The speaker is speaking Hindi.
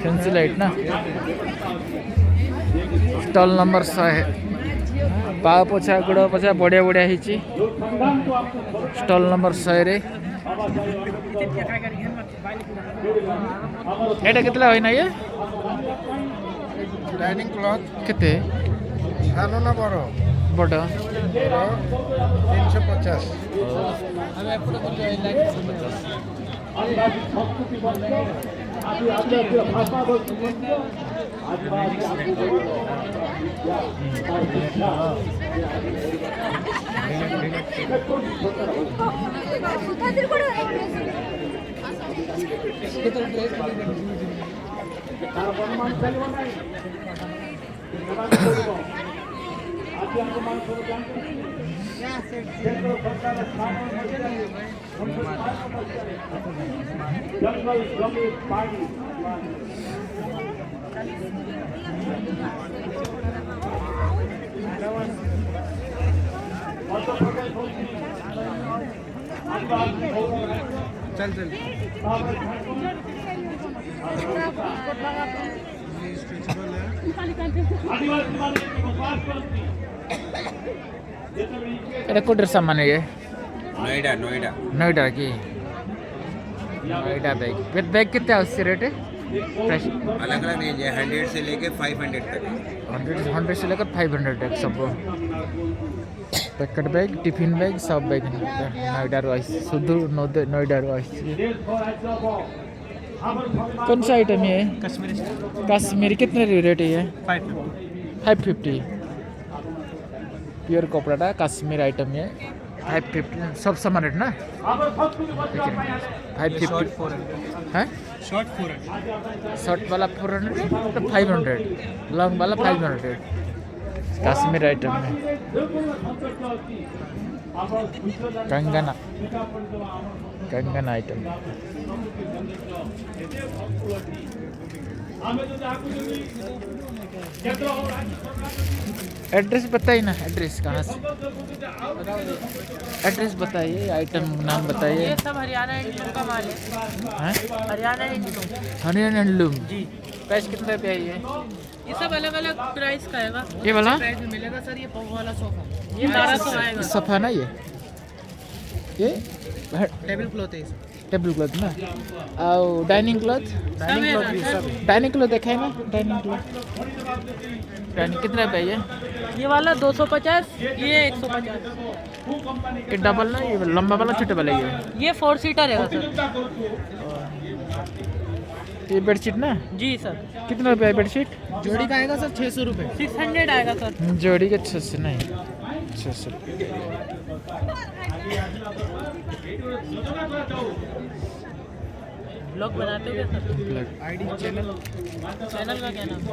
फॅन्सी लाईट ना. स्टॉल नंबर 6 आहे. पाव पोछा गुड़ पोछा बढ़िया बढ़िया ହେଇଛି. स्टॉल नंबर 6 रे. एटा केतला होइना ये डाइनिंग क्लॉथ केते सानो ना बड़ो बड़ 350 हमें एपटे बोलते हैं लाइट 150. चल चल एटा कोटर सामान है ये नोएडा नोएडा नोएडा की नोएडा बैग बैग कितने उससे रेट है प्राइस अलग अलग रेंज है 100 से लेके 500 तक 100 से लेकर 500 तक सब पैकेट बैग टिफिन बैग सब बैग नोएडा रही शुद्ध नोएडा रही. कौन सा आइटम ये कश्मीरी कितने रेट है ये 550 प्योर कपड़ा कश्मीर आइटम ये 550 सब सामान रेट ना 550 है शॉर्ट वाला 400 तो 500 लॉन्ग वाला 500 कश्मीर आइटम में. कंगन आइटम एड्रेस बताइए ना. एड्रेस कहाँ से एड्रेस बताइए आइटम नाम बताइए. ये सब हरियाणा हैंडलूम का माल है. हरियाणा हैंडलूम जी. प्राइस कितना रुपया है ये सब अलग अलग प्राइस का आएगा. ये वाला प्राइस में मिलेगा सर. ये पौ वाला सोफा ये 1200 आएगा. सोफा ना ये टेबल क्लॉथ है. टेबल क्लॉथ ना और डाइनिंग क्लॉथ देखा है ना. डाइनिंग कितना रुपया ये वाला 250 ये 150. ये डबल ना ये लंबा वाला छोटे वाला ये 4 सीटर है सर. ये बेडशीट ना जी सर. कितना रुपया है बेडशीट जोड़ी का आएगा सर 600 रुपये. 600 आएगा सर. जोड़ी का 600 नहीं 600. ब्लॉग बनाते हो क्या सर? ब्लॉग आईडी चैनल का क्या नाम है?